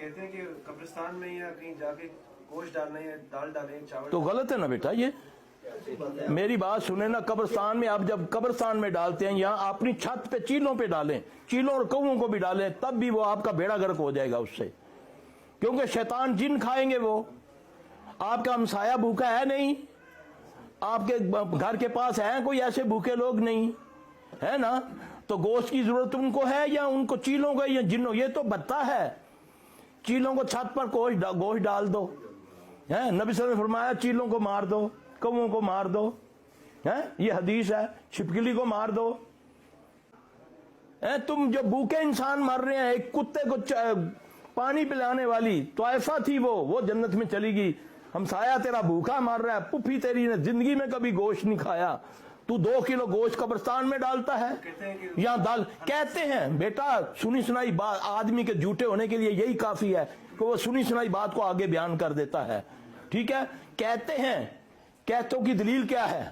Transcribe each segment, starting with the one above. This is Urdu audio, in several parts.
کہتے ہیں کہ قبرستان میں یا کہیں جا کے گوشت ڈالنے یا دال ڈالیں چاول تو غلط ہے نا بیٹا. یہ میری بات سنیں نا, قبرستان میں آپ جب قبرستان میں ڈالتے ہیں یہاں اپنی چھت پہ چیلوں پہ ڈالیں, چیلوں اور کووں کو بھی ڈالیں, تب بھی وہ آپ کا بیڑا گرک ہو جائے گا اس سے, کیونکہ شیطان جن کھائیں گے. وہ آپ کا ہمسایہ بھوکا ہے نہیں, آپ کے گھر کے پاس ہیں کوئی ایسے بھوکے لوگ نہیں ہے نا, تو گوشت کی ضرورت ان کو ہے یا ان کو چیلوں کو یا جنوں. یہ تو بتا ہے, چیلوں کو چھت پر گوشت ڈال دو. نبی صلی اللہ علیہ وسلم نے فرمایا چیلوں کو مار دو, کووں کو مار دو, یہ حدیث ہے. چھپکلی کو مار دو. تم جو بھوکے انسان مر رہے ہیں, ایک کتے کو پانی پلانے والی طائفہ تھی, وہ جنت میں چلی گئی. ہمسایہ تیرا بھوکا مر رہا ہے, پھوپھی تیری نے زندگی میں کبھی گوشت نہیں کھایا, تو 2 کلو گوشت قبرستان میں ڈالتا ہے. یہاں دال کہتے ہیں بیٹا, سنی سنائی بات آدمی کے جھوٹے ہونے کے لیے یہی کافی ہے کہ وہ سنی سنائی بات کو آگے بیان کر دیتا ہے. ٹھیک ہے, کہتے ہیں, کہتوں کی دلیل کیا ہے؟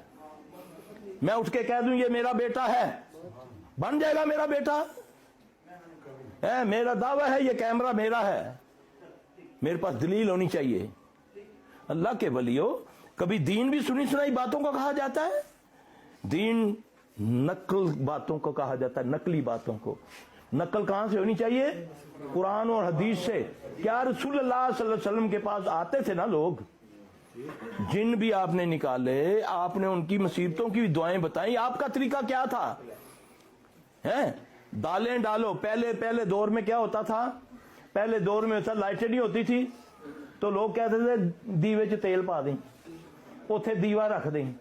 میں اٹھ کے کہہ دوں یہ میرا بیٹا ہے, بن جائے گا میرا بیٹا؟ میرا دعویٰ ہے یہ کیمرہ میرا ہے, میرے پاس دلیل ہونی چاہیے. اللہ کے ولیو, کبھی دین بھی سنی سنائی باتوں کو کہا جاتا ہے؟ دین نقل باتوں کو کہا جاتا ہے, نقلی باتوں کو. نقل کہاں سے ہونی چاہیے؟ قرآن اور حدیث سے. کیا رسول اللہ صلی اللہ علیہ وسلم کے پاس آتے تھے نا لوگ, جن بھی آپ نے نکالے, آپ نے ان کی مصیبتوں کی دعائیں بتائیں. آپ کا طریقہ کیا تھا؟ دالیں ڈالو. پہلے دور میں کیا ہوتا تھا؟ پہلے دور میں لائٹیں نہیں ہوتی تھی, تو لوگ کہتے تھے دیوے چ تیل پا دیں, اوتھے دیوا رکھ دیں.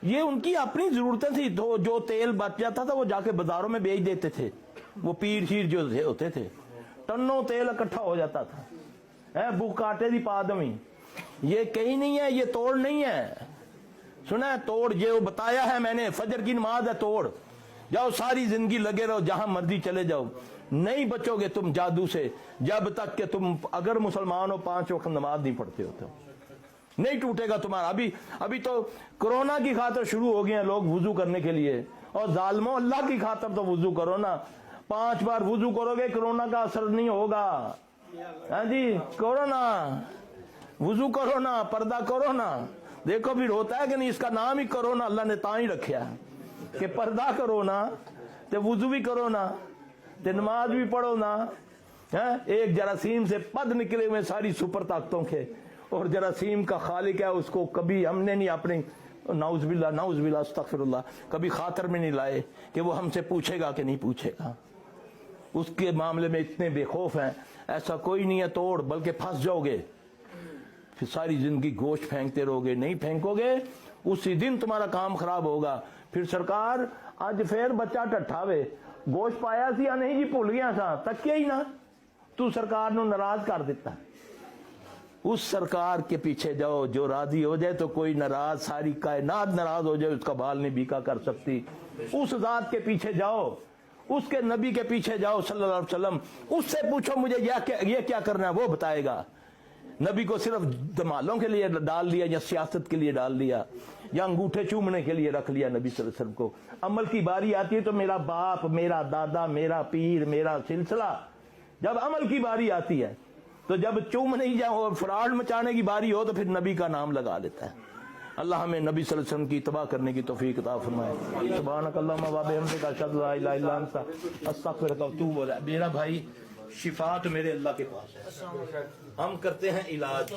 یہ ان کی اپنی ضرورتیں تھی. جو تیل بچ جاتا تھا وہ جا کے بازاروں میں بیچ دیتے تھے. وہ پیر شیر جو ہوتے تھے, ٹنوں تیل اکٹھا ہو جاتا تھا. بک کاٹے دی پا دیں. یہ کہیں نہیں ہے, یہ توڑ نہیں ہے. سنا ہے توڑ, یہ بتایا ہے میں نے, فجر کی نماز ہے توڑ. جاؤ ساری زندگی لگے رہو, جہاں مرضی چلے جاؤ, نہیں بچو گے تم جادو سے جب تک کہ تم اگر مسلمان ہو 5 وقت نماز نہیں پڑھتے ہو تو نہیں ٹوٹے گا تمہارا. ابھی تو کرونا کی خاطر شروع ہو گئے ہیں لوگ وضو کرنے کے لیے, اور ظالموں اللہ کی خاطر تو وضو کرو نا. 5 بار وضو کرو گے کرونا کا اثر نہیں ہوگا. ہاں جی, کرو نا وضو, کرو نا, پردہ کرو نا. دیکھو پھر ہوتا ہے کہ نہیں, اس کا نام ہی کرو نا اللہ نے تا ہی رکھیا کہ پردہ کرو نا, تے وضو بھی کرو نا, تے نماز بھی پڑھو نا. ایک جراثیم سے پد نکلے ہوئے ساری سپر طاقتوں کے, اور جراثیم کا خالق ہے, اس کو کبھی ہم نے نہیں اپنے نعوذ باللہ استغفر اللہ کبھی خاطر میں نہیں لائے کہ وہ ہم سے پوچھے گا کہ نہیں پوچھے گا. اس کے معاملے میں اتنے بے خوف ہیں, ایسا کوئی نہیں ہے توڑ, بلکہ پھنس جاؤ گے. پھر ساری زندگی گوشت پھینکتے رہو گے, نہیں پھینکو گے اسی دن تمہارا کام خراب ہوگا. پھر سرکار اج پھر بچہ ٹٹھاوے, گوشت پایا سی یا نہیں جی بھول گیا سا, تکیا ہی نہ, تو سرکار نو ناراض کر دیتا. اس سرکار کے پیچھے جاؤ جو راضی ہو جائے تو کوئی ناراض, ساری کائنات ناراض ہو جائے اس کا بال نہیں بیکا کر سکتی. اس ذات کے پیچھے جاؤ, اس کے نبی کے پیچھے جاؤ صلی اللہ علیہ وسلم, اس سے پوچھو مجھے یہ کیا کرنا ہے, وہ بتائے گا. نبی کو صرف دمالوں کے لیے ڈال دیا یا سیاست کے لیے ڈال دیا یا انگوٹھے چومنے کے لیے رکھ لیا نبی صلی اللہ علیہ وسلم کو. عمل کی باری آتی ہے تو میرا باپ, میرا دادا, میرا پیر, میرا سلسلہ. جب عمل کی باری آتی ہے, تو جب چوم نہیں جاؤ فراڈ مچانے کی باری ہو تو پھر نبی کا نام لگا لیتا ہے. اللہ ہمیں نبی صلی اللہ علیہ وسلم کی اتباع کرنے کی توفیق عطا فرمائے. سبحانک اللہم و بحمدک اشہد لا الہ الا انت استغفرک و اتوب الیک. میرا بھائی, شفا تو میرے اللہ کے پاس ہے, ہم کرتے ہیں علاج.